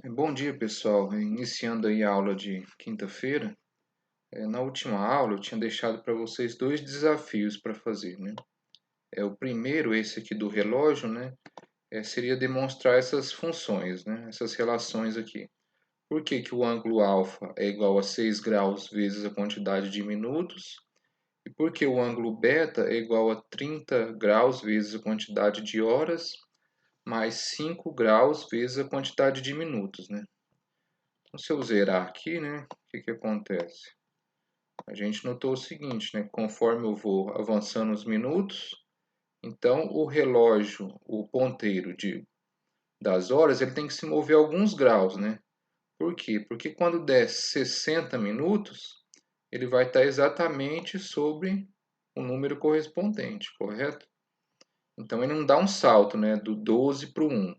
Bom dia, pessoal. Iniciando aí a aula de quinta-feira. Na última aula eu tinha deixado para vocês dois desafios para fazer, né? O primeiro, esse aqui do relógio, né? Seria demonstrar essas funções, né? Essas relações aqui. Por que que o ângulo alfa é igual a 6 graus vezes a quantidade de minutos? E por que o ângulo beta é igual a 30 graus vezes a quantidade de horas mais 5 graus vezes a quantidade de minutos, né? Então, se eu zerar aqui, né, o que acontece? A gente notou o seguinte, né, conforme eu vou avançando os minutos, então o relógio, o ponteiro das horas, ele tem que se mover alguns graus, né? Por quê? Porque quando der 60 minutos, ele vai estar exatamente sobre o número correspondente, correto? Então ele não dá um salto, né, do 12 para o 1.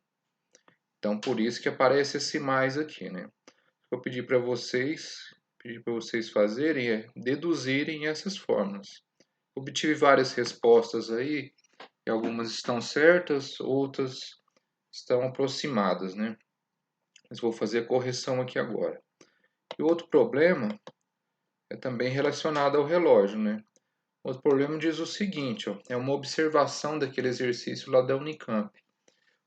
Então por isso que aparece esse mais aqui, né? Eu pedi para vocês fazerem deduzirem essas fórmulas. Obtive várias respostas aí, e algumas estão certas, outras estão aproximadas, né? Mas vou fazer a correção aqui agora. E outro problema é também relacionado ao relógio, né? Outro problema diz o seguinte, ó, é uma observação daquele exercício lá da Unicamp,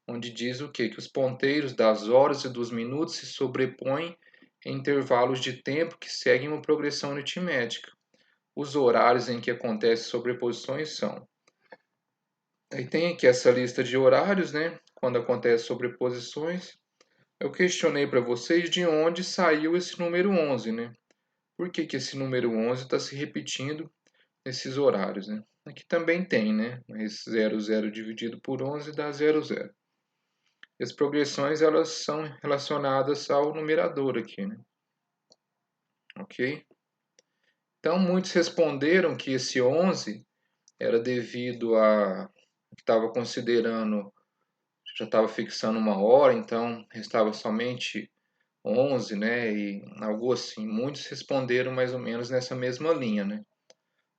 onde diz o quê? Que os ponteiros das horas e dos minutos se sobrepõem em intervalos de tempo que seguem uma progressão aritmética. Os horários em que acontecem sobreposições são. Aí tem aqui essa lista de horários, né? Quando acontece sobreposições. Eu questionei para vocês de onde saiu esse número 11, né? Por que que esse número 11 está se repetindo nesses horários, né? Aqui também tem, né? Mas 00 dividido por 11 dá 00. E as progressões elas são relacionadas ao numerador aqui, né? Ok? Então muitos responderam que esse 11 era devido a que estava considerando, já estava fixando uma hora, então restava somente 11, né? E algo assim. Muitos responderam mais ou menos nessa mesma linha, né?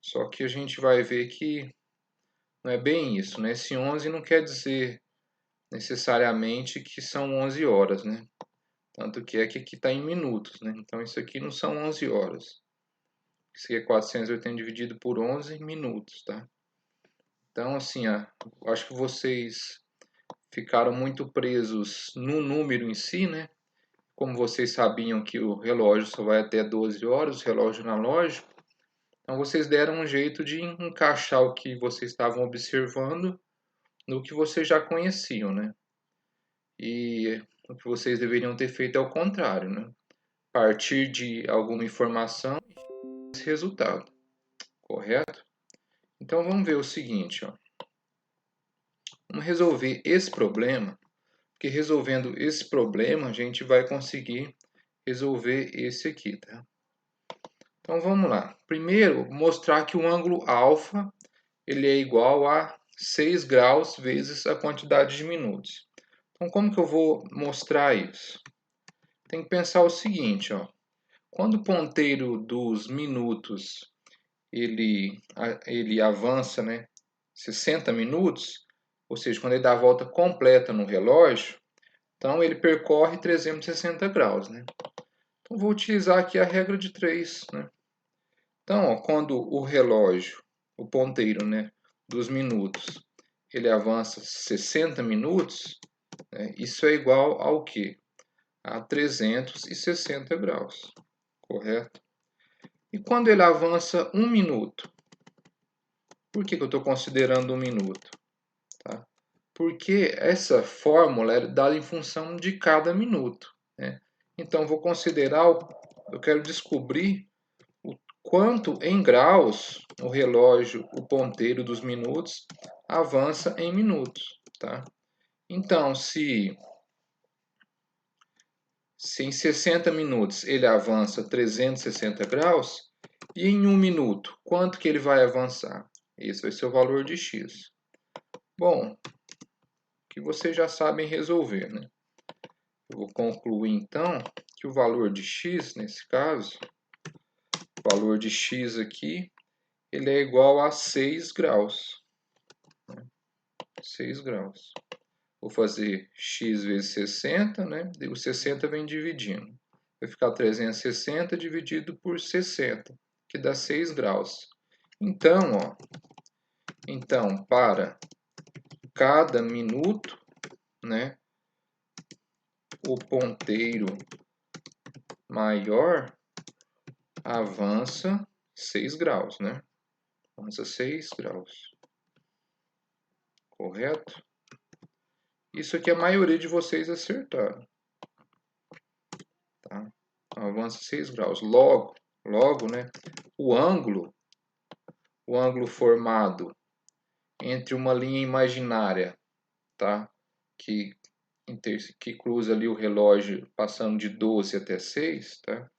Só que a gente vai ver que não é bem isso, né? Esse 11 não quer dizer necessariamente que são 11 horas, né? Tanto que aqui está em minutos, né? Então isso aqui não são 11 horas. Isso aqui é 480 dividido por 11 minutos, tá? Então, assim, acho que vocês ficaram muito presos no número em si, né? Como vocês sabiam que o relógio só vai até 12 horas, o relógio analógico, então vocês deram um jeito de encaixar o que vocês estavam observando no que vocês já conheciam, né? E o que vocês deveriam ter feito é o contrário, né? Partir de alguma informação e esse resultado, correto? Então vamos ver o seguinte, ó. Vamos resolver esse problema, porque resolvendo esse problema a gente vai conseguir resolver esse aqui, tá? Então vamos lá. Primeiro, mostrar que o ângulo alfa ele é igual a 6 graus vezes a quantidade de minutos. Então como que eu vou mostrar isso? Tem que pensar o seguinte, ó. Quando o ponteiro dos minutos ele avança, né, 60 minutos, ou seja, quando ele dá a volta completa no relógio, então ele percorre 360 graus, né? Então vou utilizar aqui a regra de 3, né? Então, ó, quando o relógio, o ponteiro, né, dos minutos, ele avança 60 minutos, né, isso é igual ao quê? A 360 graus, correto? E quando ele avança 1 minuto, por que eu estou considerando 1 minuto? Tá? Porque essa fórmula é dada em função de cada minuto, né? Então, vou considerar, eu quero descobrir o quanto em graus o relógio, o ponteiro dos minutos, avança em minutos, tá? Então, se em 60 minutos ele avança 360 graus, e em 1 minuto, quanto que ele vai avançar? Esse vai ser o valor de x. Bom, que vocês já sabem resolver, né? Eu vou concluir então que o valor de x, nesse caso, o valor de x aqui, ele é igual a 6 graus. 6 graus. Vou fazer x vezes 60, né? E o 60 vem dividindo. Vai ficar 360 dividido por 60, que dá 6 graus. Então, ó, para cada minuto, né, o ponteiro maior avança 6 graus, né? Avança 6 graus. Correto? Isso aqui a maioria de vocês acertaram. Tá? Avança 6 graus. Logo, né, o ângulo formado entre uma linha imaginária, tá? que cruza ali o relógio passando de 12 até 6, tá?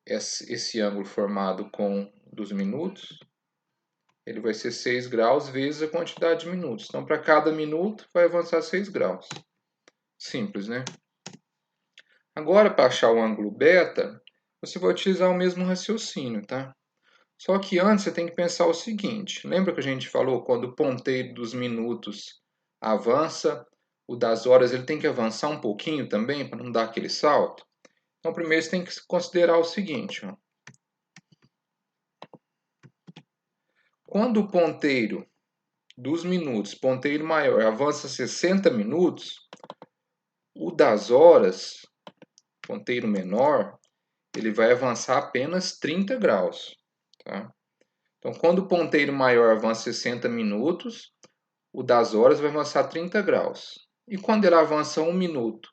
Esse ângulo formado com dos minutos, ele vai ser 6 graus vezes a quantidade de minutos. Então, para cada minuto, vai avançar 6 graus. Simples, né? Agora, para achar o ângulo beta, você vai utilizar o mesmo raciocínio, tá? Só que antes você tem que pensar o seguinte. Lembra que a gente falou quando o ponteiro dos minutos avança, o das horas ele tem que avançar um pouquinho também, para não dar aquele salto? Então, primeiro você tem que considerar o seguinte. Ó. Quando o ponteiro dos minutos, ponteiro maior, avança 60 minutos, o das horas, ponteiro menor, ele vai avançar apenas 30 graus. Tá? Então, quando o ponteiro maior avança 60 minutos, o das horas vai avançar 30 graus. E quando ele avança 1 minuto,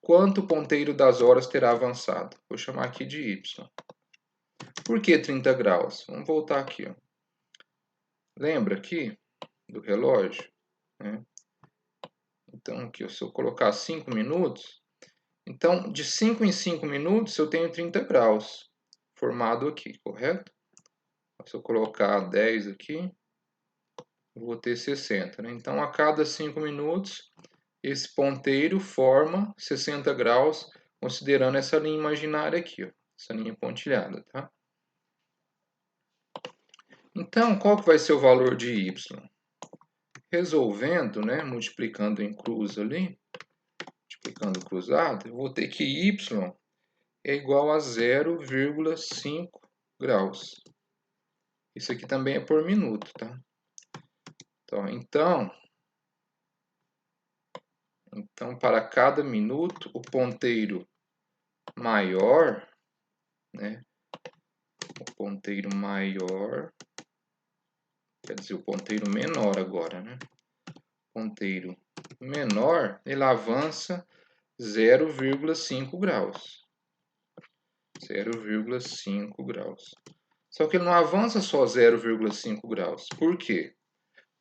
quanto o ponteiro das horas terá avançado? Vou chamar aqui de y. Por que 30 graus? Vamos voltar aqui. Ó. Lembra aqui do relógio? Né? Então, aqui, se eu colocar 5 minutos, então, de 5 em 5 minutos, eu tenho 30 graus formado aqui, correto? Se eu colocar 10 aqui, eu vou ter 60. Né? Então, a cada 5 minutos, esse ponteiro forma 60 graus, considerando essa linha imaginária aqui, ó, essa linha pontilhada. Tá? Então, qual que vai ser o valor de y? Resolvendo, né, multiplicando em cruz ali, multiplicando cruzado, eu vou ter que y é igual a 0,5 graus. Isso aqui também é por minuto, tá? Então, para cada minuto, o ponteiro maior, né? O ponteiro maior, quer dizer, o ponteiro menor agora, né? O ponteiro menor, ele avança 0,5 graus. 0,5 graus. Só que ele não avança só 0,5 graus. Por quê?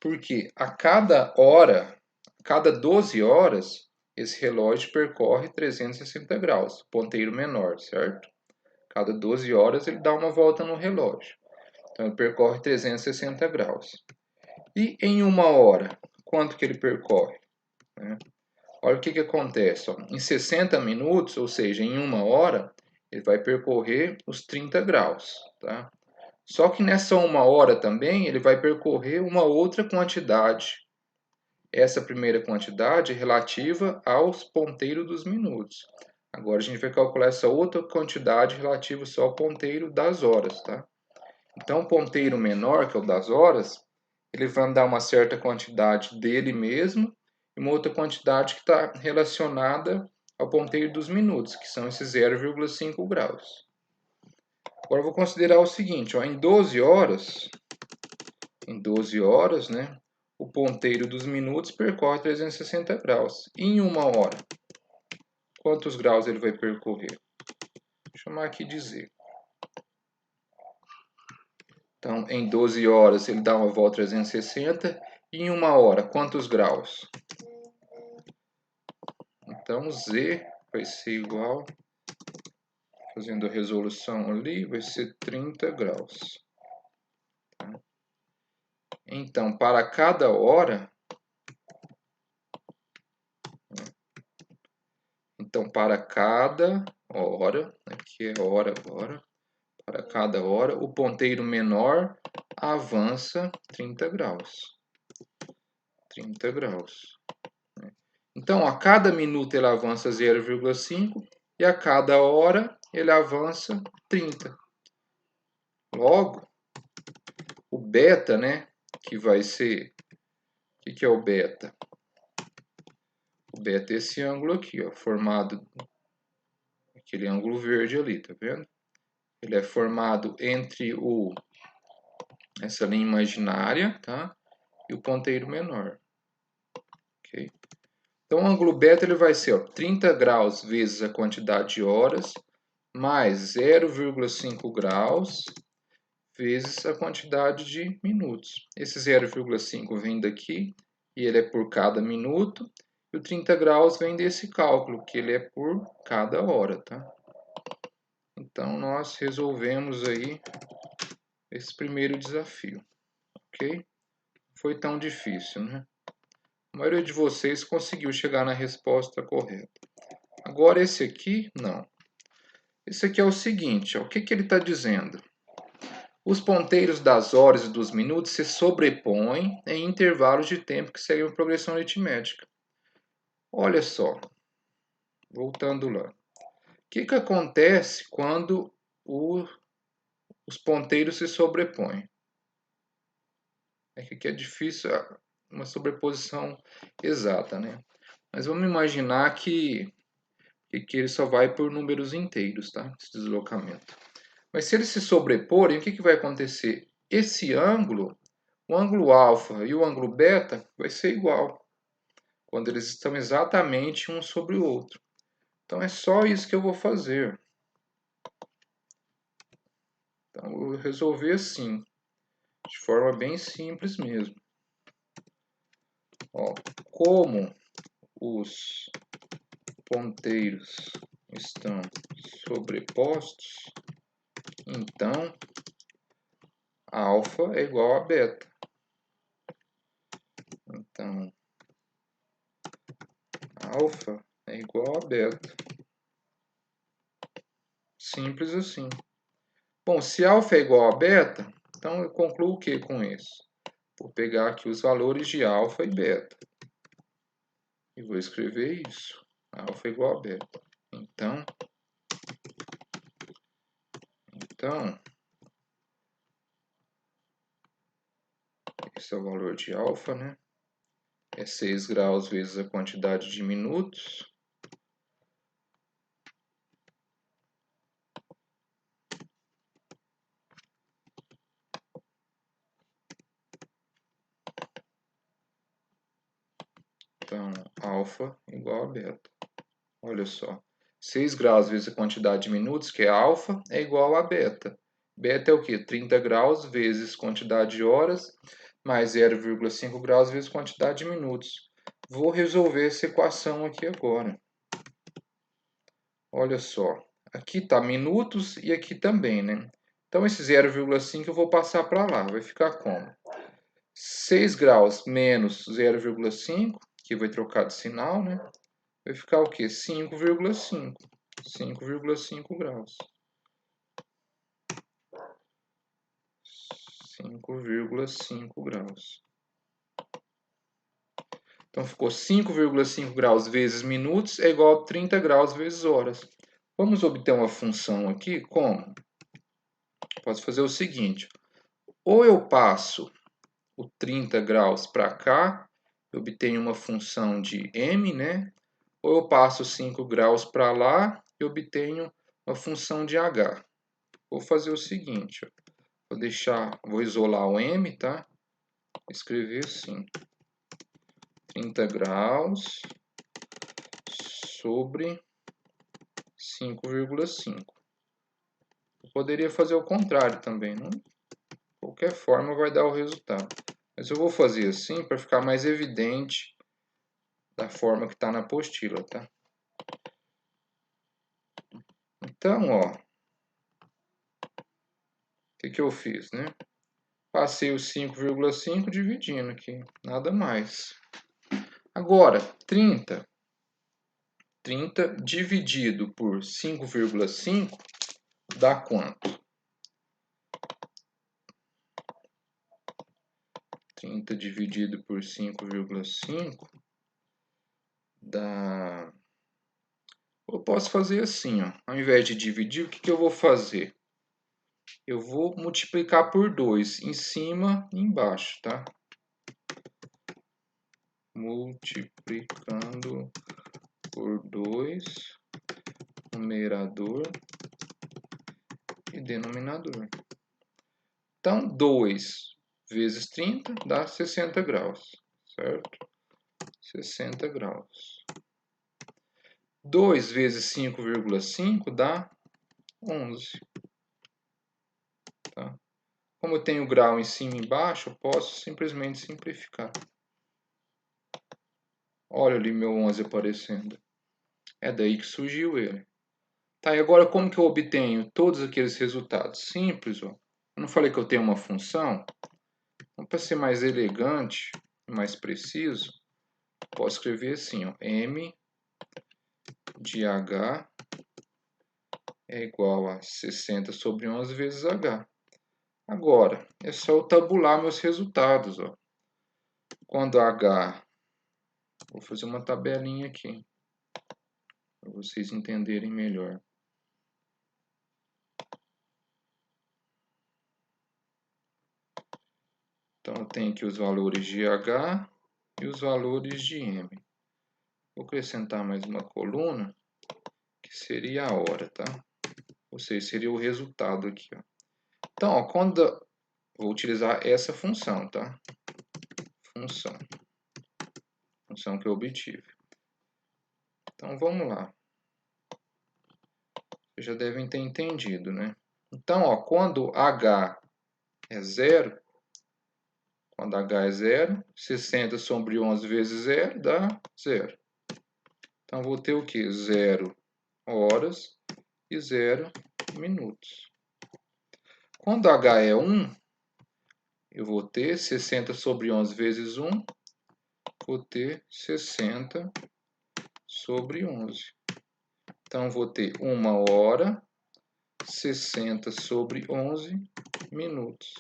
Porque a cada hora, a cada 12 horas, esse relógio percorre 360 graus, ponteiro menor, certo? Cada 12 horas ele dá uma volta no relógio. Então ele percorre 360 graus. E em uma hora, quanto que ele percorre? Olha o que acontece. Ó. Em 60 minutos, ou seja, em uma hora, ele vai percorrer os 30 graus. Tá? Só que nessa uma hora também, ele vai percorrer uma outra quantidade. Essa primeira quantidade é relativa aos ponteiros dos minutos. Agora a gente vai calcular essa outra quantidade relativa só ao ponteiro das horas. Tá? Então, o ponteiro menor, que é o das horas, ele vai dar uma certa quantidade dele mesmo e uma outra quantidade que está relacionada ao ponteiro dos minutos, que são esses 0,5 graus. Agora, eu vou considerar o seguinte, ó, em 12 horas, né, o ponteiro dos minutos percorre 360 graus. E em uma hora, quantos graus ele vai percorrer? Vou chamar aqui de Z. Então, em 12 horas, ele dá uma volta 360. E em uma hora, quantos graus? Então, Z vai ser igual, fazendo a resolução ali, vai ser 30 graus. Tá? Então, para cada hora, aqui é hora agora, para cada hora, o ponteiro menor avança 30 graus. 30 graus. Então, a cada minuto ele avança 0,5 e a cada hora ele avança 30. Logo, o beta, né, que vai ser... O que é o beta? O beta é esse ângulo aqui, ó, formado... Aquele ângulo verde ali, tá vendo? Ele é formado entre essa linha imaginária, tá? E o ponteiro menor. Ok? Então, o ângulo beta ele vai ser, ó, 30 graus vezes a quantidade de horas, mais 0,5 graus vezes a quantidade de minutos. Esse 0,5 vem daqui, e ele é por cada minuto, e o 30 graus vem desse cálculo, que ele é por cada hora, tá? Então, nós resolvemos aí esse primeiro desafio, ok? Foi tão difícil, né? A maioria de vocês conseguiu chegar na resposta correta. Agora esse aqui, não. Esse aqui é o seguinte, ó, o que ele está dizendo? Os ponteiros das horas e dos minutos se sobrepõem em intervalos de tempo que seguem uma progressão aritmética. Olha só, voltando lá. O que acontece quando os ponteiros se sobrepõem? É que aqui é difícil uma sobreposição exata, né? Mas vamos imaginar que ele só vai por números inteiros, tá? Esse deslocamento. Mas se eles se sobreporem, o que vai acontecer? Esse ângulo, o ângulo alfa e o ângulo beta, vai ser igual, quando eles estão exatamente um sobre o outro. Então é só isso que eu vou fazer. Então eu vou resolver assim, de forma bem simples mesmo. Ó, como os ponteiros estão sobrepostos, então alfa é igual a beta. Então, alfa é igual a beta. Simples assim. Bom, se alfa é igual a beta, então eu concluo o que com isso? Vou pegar aqui os valores de alfa e beta. E vou escrever isso. Alfa é igual a beta. Então, esse é o valor de alfa, né? É 6 graus vezes a quantidade de minutos. Então, alfa igual a beta. Olha só. 6 graus vezes a quantidade de minutos, que é alfa, é igual a beta. Beta é o quê? 30 graus vezes quantidade de horas, mais 0,5 graus vezes quantidade de minutos. Vou resolver essa equação aqui agora. Olha só. Aqui está minutos e aqui também, né? Então, esse 0,5 eu vou passar para lá. Vai ficar como? 6 graus menos 0,5, que vai trocar de sinal, né? Vai ficar o quê? 5,5. 5,5 graus. 5,5 graus. Então, ficou 5,5 graus vezes minutos é igual a 30 graus vezes horas. Vamos obter uma função aqui, como? Posso fazer o seguinte, ou eu passo o 30 graus para cá, eu obtenho uma função de m, né? Ou eu passo 5 graus para lá e obtenho uma função de h. Vou fazer o seguinte, vou isolar o m, tá? Escrever assim, 30 graus sobre 5,5. Eu poderia fazer o contrário também, não? De qualquer forma vai dar o resultado. Mas eu vou fazer assim para ficar mais evidente da forma que está na apostila, tá? Então, ó, o que eu fiz, né? Passei o 5,5 dividindo aqui, nada mais. Agora, 30 dividido por 5,5 dá quanto? 30 dividido por 5,5 Eu posso fazer assim, ó. Ao invés de dividir, o que eu vou fazer? Eu vou multiplicar por 2, em cima e embaixo, tá? Multiplicando por 2, numerador e denominador. Então, 2 vezes 30 dá 60 graus, certo? 60 graus. 2 vezes 5,5 dá 11. Tá? Como eu tenho grau em cima e embaixo, eu posso simplesmente simplificar. Olha ali meu 11 aparecendo. É daí que surgiu ele. Tá, e agora como que eu obtenho todos aqueles resultados? Simples, ó. Eu não falei que eu tenho uma função? Então, para ser mais elegante e mais preciso, posso escrever assim, ó, m de h é igual a 60 sobre 11 vezes h. Agora, é só eu tabular meus resultados. Ó. Quando h... Vou fazer uma tabelinha aqui, para vocês entenderem melhor. Então, eu tenho aqui os valores de h e os valores de m. Vou acrescentar mais uma coluna, que seria a hora, tá? Ou seja, seria o resultado aqui, ó. Então, ó, quando... Vou utilizar essa função, tá? Função que eu obtive. Então, vamos lá. Vocês já devem ter entendido, né? Então, ó, quando h é zero, quando h é zero, 60 sobre 11 vezes zero dá zero. Então, vou ter o quê? 0 horas e 0 minutos. Quando h é 1, eu vou ter 60 sobre 11 vezes 1, vou ter 60 sobre 11. Então, vou ter 1 hora, 60 sobre 11 minutos.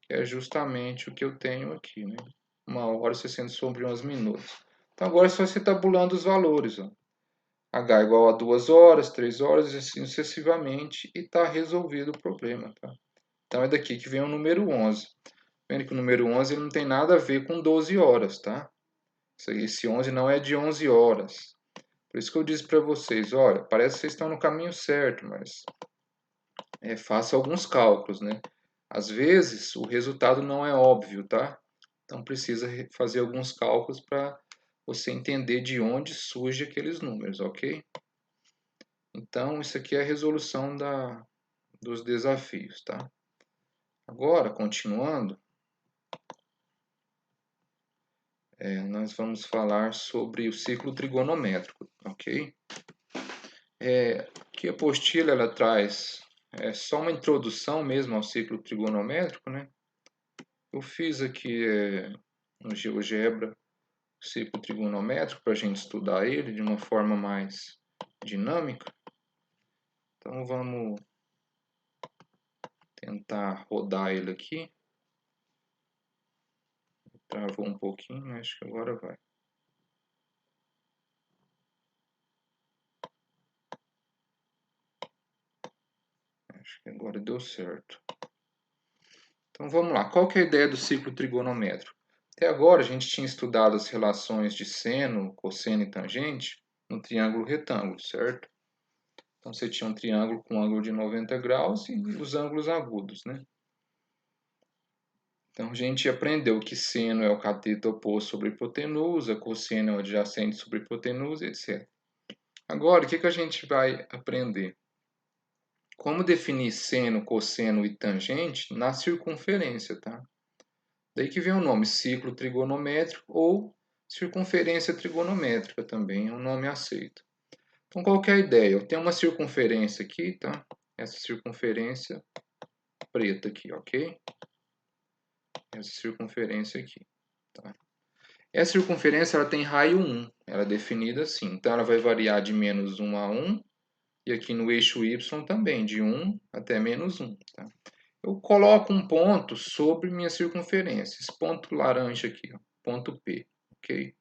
Que é justamente o que eu tenho aqui, né? 1 hora, 60 sobre 11 minutos. Então, agora é só você tabulando os valores. Ó. H igual a 2 horas, 3 horas, e assim sucessivamente, e está resolvido o problema. Tá? Então, é daqui que vem o número 11. Vendo que o número 11 ele não tem nada a ver com 12 horas, tá? Esse 11 não é de 11 horas. Por isso que eu disse para vocês, olha, parece que vocês estão no caminho certo, mas faça alguns cálculos, né? Às vezes, o resultado não é óbvio, tá? Então, precisa fazer alguns cálculos para você entender de onde surge aqueles números, ok? Então, isso aqui é a resolução dos desafios, tá? Agora, continuando, nós vamos falar sobre o ciclo trigonométrico, ok? Aqui a apostila ela traz só uma introdução mesmo ao ciclo trigonométrico, né? Eu fiz aqui no GeoGebra o ciclo trigonométrico para a gente estudar ele de uma forma mais dinâmica. Então vamos tentar rodar ele aqui. Travou um pouquinho, mas acho que agora vai. Acho que agora deu certo. Então vamos lá. Qual que é a ideia do ciclo trigonométrico? Até agora a gente tinha estudado as relações de seno, cosseno e tangente no triângulo retângulo, certo? Então você tinha um triângulo com ângulo de 90 graus e os ângulos agudos, né? Então a gente aprendeu que seno é o cateto oposto sobre hipotenusa, cosseno é o adjacente sobre hipotenusa, etc. Agora, o que a gente vai aprender? Como definir seno, cosseno e tangente na circunferência, tá? Daí que vem o nome ciclo trigonométrico ou circunferência trigonométrica também, é um nome aceito. Então, qual que é a ideia? Eu tenho uma circunferência aqui, tá? Essa circunferência preta aqui, ok? Essa circunferência aqui, tá? Essa circunferência ela tem raio 1, ela é definida assim. Então, ela vai variar de menos 1 a 1, e aqui no eixo y também, de 1 até menos 1, tá? Eu coloco um ponto sobre minha circunferência, esse ponto laranja aqui, ó, ponto P, ok?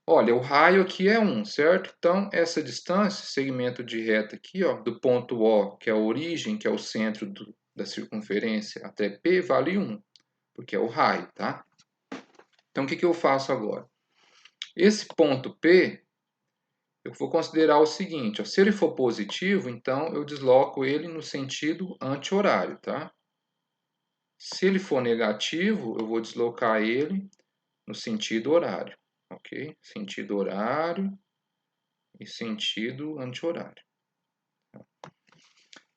Olha, o raio aqui é 1, certo? Então, essa distância, segmento de reta aqui, ó, do ponto O, que é a origem, que é o centro da circunferência, até P, vale 1, porque é o raio, tá? Então, o que eu faço agora? Esse ponto P, eu vou considerar o seguinte, ó, se ele for positivo, então eu desloco ele no sentido anti-horário, tá? Se ele for negativo, eu vou deslocar ele no sentido horário, ok? Sentido horário e sentido anti-horário.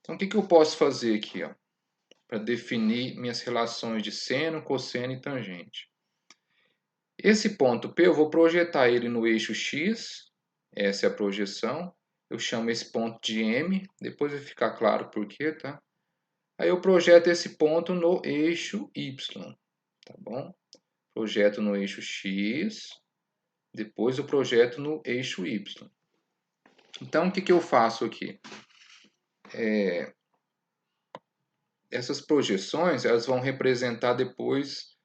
Então, o que eu posso fazer aqui, ó, para definir minhas relações de seno, cosseno e tangente? Esse ponto P, eu vou projetar ele no eixo X, essa é a projeção. Eu chamo esse ponto de M, depois vai ficar claro por quê, tá? Aí eu projeto esse ponto no eixo Y, tá bom? Projeto no eixo X, depois eu projeto no eixo Y. Então, o que eu faço aqui? Essas projeções, elas vão representar depois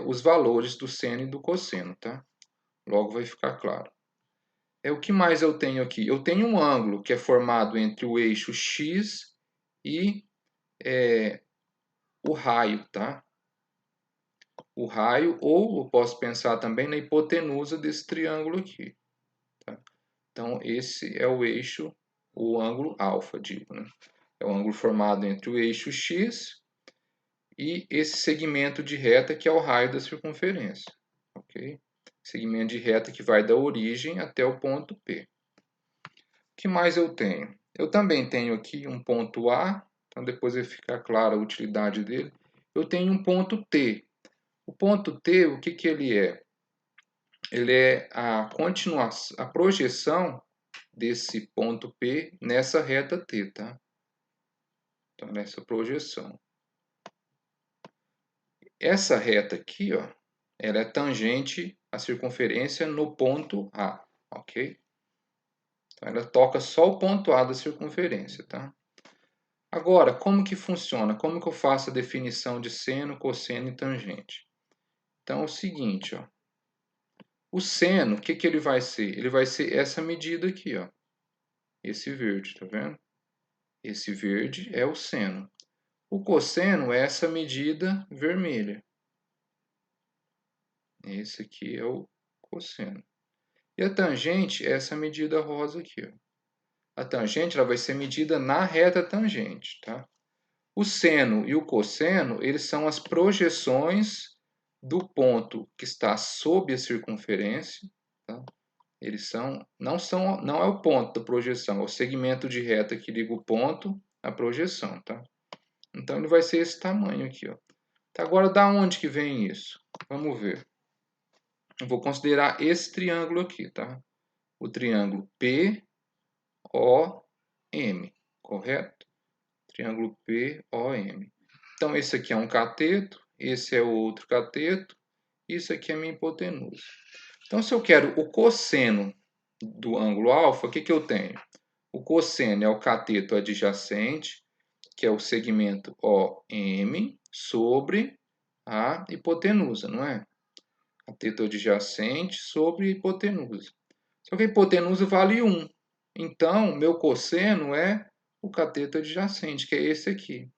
os valores do seno e do cosseno, tá? Logo vai ficar claro. O que mais eu tenho aqui? Eu tenho um ângulo que é formado entre o eixo X e o raio, tá? O raio, ou eu posso pensar também na hipotenusa desse triângulo aqui. Tá? Então, esse é o eixo, o ângulo alfa, digo, né? É o ângulo formado entre o eixo X e esse segmento de reta que é o raio da circunferência. Ok? Segmento de reta que vai da origem até o ponto P. O que mais eu tenho? Eu também tenho aqui um ponto A, então depois vai ficar clara a utilidade dele. Eu tenho um ponto T. O ponto T, o que ele é? Ele é a continuação, a projeção desse ponto P nessa reta T, tá? Então, nessa projeção. Essa reta aqui, ó, ela é tangente à circunferência no ponto A, ok? Então, ela toca só o ponto A da circunferência, tá? Agora, como que funciona? Como que eu faço a definição de seno, cosseno e tangente? Então, é o seguinte, ó. O seno, o que ele vai ser? Ele vai ser essa medida aqui, ó. Esse verde, tá vendo? Esse verde é o seno. O cosseno é essa medida vermelha. Esse aqui é o cosseno. E a tangente é essa medida rosa aqui, ó. A tangente ela vai ser medida na reta tangente, tá? O seno e o cosseno, eles são as projeções do ponto que está sob a circunferência, tá? Eles não é o ponto da projeção, é o segmento de reta que liga o ponto à projeção, tá? Então ele vai ser esse tamanho aqui, ó. Tá, agora da onde que vem isso? Vamos ver. Eu vou considerar esse triângulo aqui, tá? O triângulo POM, correto? Triângulo POM. Então, esse aqui é um cateto, esse é o outro cateto, isso aqui é a minha hipotenusa. Então, se eu quero o cosseno do ângulo alfa, o que eu tenho? O cosseno é o cateto adjacente, que é o segmento OM, sobre a hipotenusa, não é? Cateto adjacente sobre hipotenusa. Só que a hipotenusa vale 1. Então, meu cosseno é o cateto adjacente, que é esse aqui.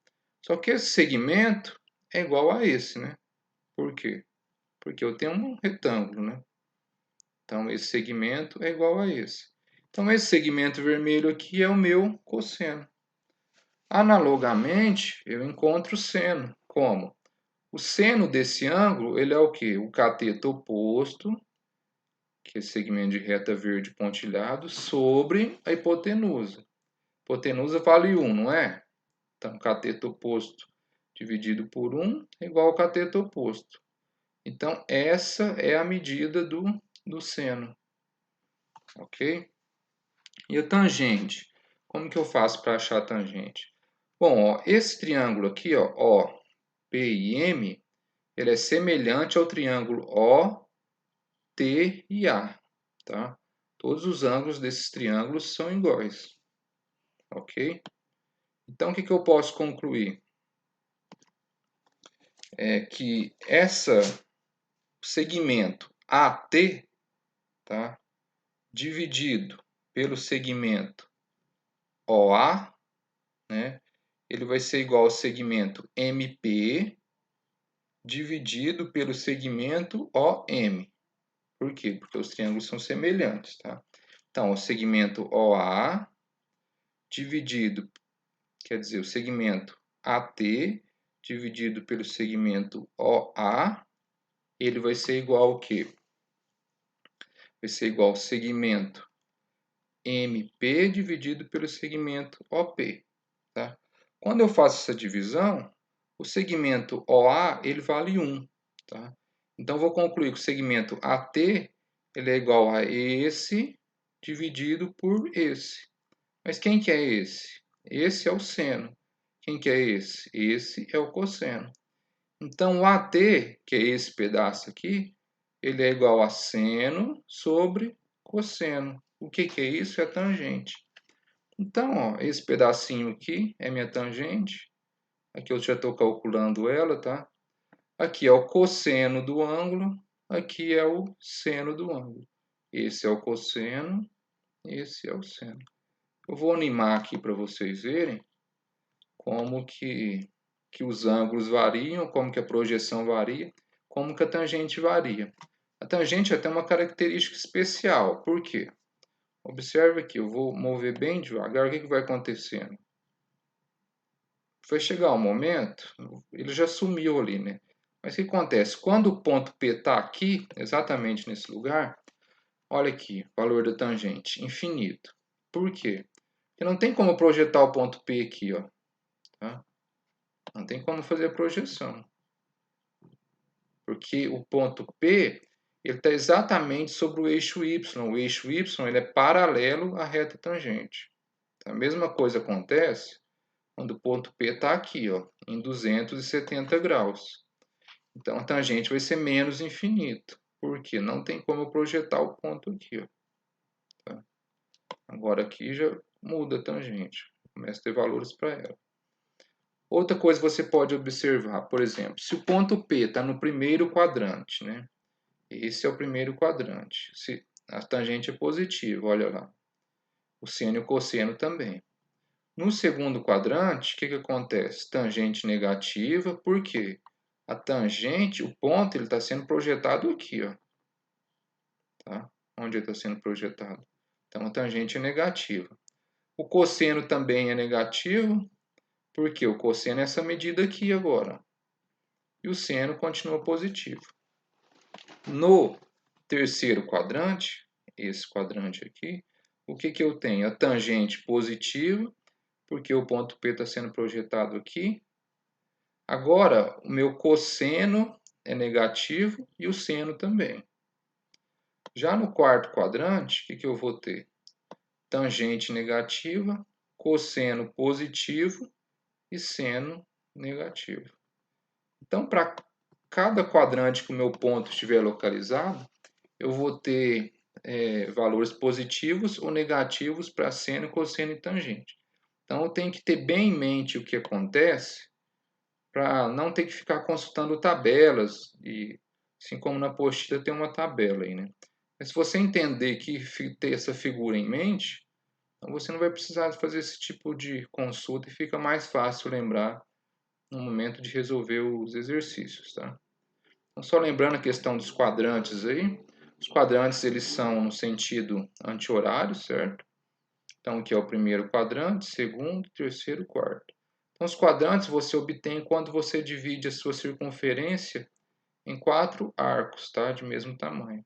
Só que esse segmento é igual a esse, né? Por quê? Porque eu tenho um retângulo, né? Então, esse segmento é igual a esse. Então, esse segmento vermelho aqui é o meu cosseno. Analogamente, eu encontro o seno. Como? O seno desse ângulo, ele é o quê? O cateto oposto, que é esse segmento de reta verde pontilhado, sobre a hipotenusa. Hipotenusa vale 1, não é? Então, cateto oposto dividido por 1 é igual ao cateto oposto. Então, essa é a medida do seno. Ok? E a tangente? Como que eu faço para achar a tangente? Bom, ó, esse triângulo aqui, ó, O, P e M, ele é semelhante ao triângulo O, T e A. Tá? Todos os ângulos desses triângulos são iguais. Ok? Então, o que eu posso concluir? É que esse segmento AT, tá? Dividido pelo segmento OA, né? Ele vai ser igual ao segmento MP dividido pelo segmento OM. Por quê? Porque os triângulos são semelhantes, tá? Então, o segmento OA dividido, quer dizer, o segmento AT dividido pelo segmento OA, ele vai ser igual ao quê? Vai ser igual ao segmento MP dividido pelo segmento OP, tá? Quando eu faço essa divisão, o segmento OA ele vale 1, tá? Então, vou concluir que o segmento AT ele é igual a esse dividido por esse. Mas quem que é esse? Esse é o seno. Quem que é esse? Esse é o cosseno. Então, o AT, que é esse pedaço aqui, ele é igual a seno sobre cosseno. O que que é isso? É a tangente. Então, ó, esse pedacinho aqui é minha tangente. Aqui eu já estou calculando ela, tá? Aqui é o cosseno do ângulo, aqui é o seno do ângulo. Esse é o cosseno, esse é o seno. Eu vou animar aqui para vocês verem como que os ângulos variam, como que a projeção varia, como que a tangente varia. A tangente tem uma característica especial. Por quê? Observe aqui, eu vou mover bem devagar. O que vai acontecendo? Vai chegar um momento, ele já sumiu ali, né? Mas o que acontece? Quando o ponto P está aqui, exatamente nesse lugar, olha aqui, valor da tangente, infinito. Por quê? Porque não tem como projetar o ponto P aqui, ó. Tá? Não tem como fazer a projeção. Porque o ponto P ele está exatamente sobre o eixo Y. O eixo Y ele é paralelo à reta tangente. A mesma coisa acontece quando o ponto P está aqui, ó, em 270 graus. Então, a tangente vai ser menos infinito. Porque não tem como projetar o ponto aqui. Ó. Tá? Agora aqui já muda a tangente. Começa a ter valores para ela. Outra coisa que você pode observar, por exemplo, se o ponto P está no primeiro quadrante, né? Esse é o primeiro quadrante. Se a tangente é positiva, olha lá. O seno e o cosseno também. No segundo quadrante, o que acontece? Tangente negativa, por quê? A tangente, o ponto, ele está sendo projetado aqui, ó. Tá? Onde ele está sendo projetado? Então, a tangente é negativa. O cosseno também é negativo, porque o cosseno é essa medida aqui agora. E o seno continua positivo. No terceiro quadrante, esse quadrante aqui, o que eu tenho? A tangente positiva, porque o ponto P está sendo projetado aqui. Agora, o meu cosseno é negativo e o seno também. Já no quarto quadrante, o que eu vou ter? Tangente negativa, cosseno positivo e seno negativo. Então, para cada quadrante que o meu ponto estiver localizado, eu vou ter valores positivos ou negativos para seno, cosseno e tangente. Então, eu tenho que ter bem em mente o que acontece para não ter que ficar consultando tabelas, e assim como na apostila tem uma tabela aí, né? Mas se você entender que ter essa figura em mente, então você não vai precisar fazer esse tipo de consulta e fica mais fácil lembrar no momento de resolver os exercícios, tá? Então, só lembrando a questão dos quadrantes aí, os quadrantes eles são no sentido anti-horário, certo? Então, aqui é o primeiro quadrante, segundo, terceiro, quarto. Então, os quadrantes você obtém quando você divide a sua circunferência em 4 arcos, tá? De mesmo tamanho.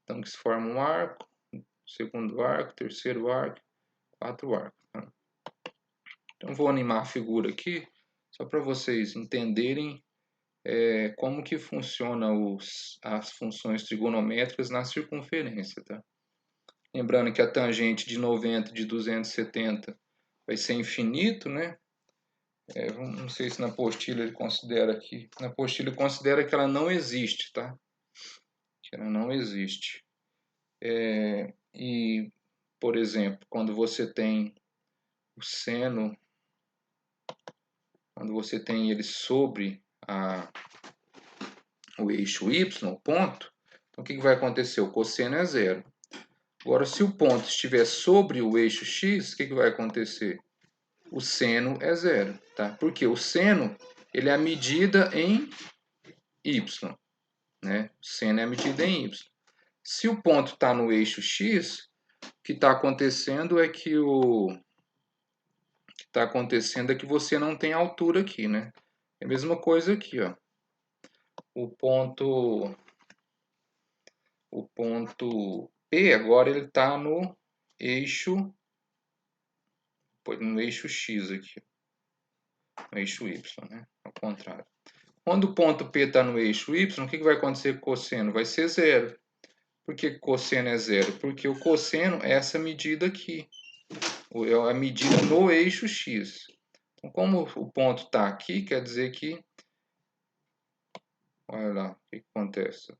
Então, que se forma um arco, segundo arco, terceiro arco, 4 arcos. Tá? Então, vou animar a figura aqui, só para vocês entenderem como que funciona as funções trigonométricas na circunferência, tá? Lembrando que a tangente de 90 e de 270 vai ser infinito, né? Não sei se na apostila ele considera aqui. Na apostila ele considera que ela não existe, tá? Que ela não existe. E, por exemplo, quando você tem o seno, quando você tem ele sobre o eixo y, o ponto, então o que vai acontecer? O cosseno é zero. Agora, se o ponto estiver sobre o eixo x, o que vai acontecer? O seno é zero, tá? Porque o seno, ele é a medida em y, né? O seno é a medida em y. Se o ponto está no eixo x, o que está acontecendo é que você não tem altura aqui, né? É a mesma coisa aqui, ó. O ponto P agora ele está no eixo x aqui, no eixo y, né? Ao contrário. Quando o ponto P está no eixo y, o que vai acontecer com o cosseno? Vai ser zero. Por que cosseno é zero? Porque o cosseno é essa medida aqui. É a medida no eixo x. Então, como o ponto está aqui, quer dizer que... Olha lá, o que acontece?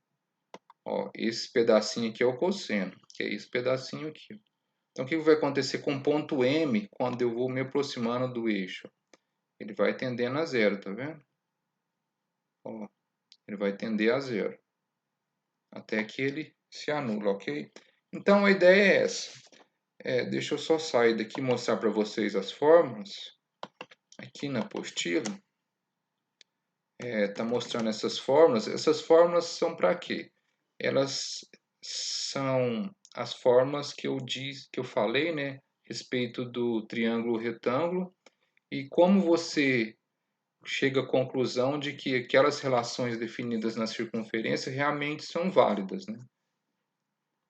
Ó, esse pedacinho aqui é o cosseno, que é esse pedacinho aqui. Então, o que vai acontecer com o ponto M quando eu vou me aproximando do eixo? Ele vai tendendo a zero, tá vendo? Ó, ele vai tender a zero. Até que ele se anula, ok? Então, a ideia é essa. Deixa eu só sair daqui e mostrar para vocês as fórmulas. Aqui na apostila, tá mostrando essas fórmulas. Essas fórmulas são para quê? Elas são as fórmulas que eu falei, né? A respeito do triângulo retângulo. E como você chega à conclusão de que aquelas relações definidas na circunferência realmente são válidas, né?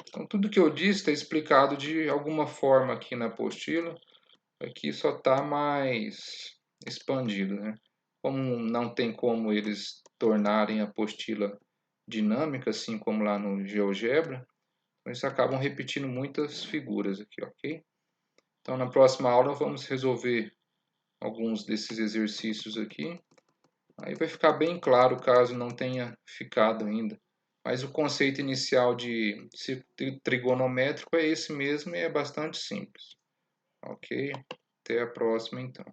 Então, tudo que eu disse está explicado de alguma forma aqui na apostila. Aqui só está mais expandido, né? Como não tem como eles tornarem a apostila dinâmica, assim como lá no GeoGebra, eles acabam repetindo muitas figuras aqui, ok? Então, na próxima aula, vamos resolver alguns desses exercícios aqui. Aí vai ficar bem claro caso não tenha ficado ainda. Mas o conceito inicial de círculo trigonométrico é esse mesmo e é bastante simples. Ok? Até a próxima, então.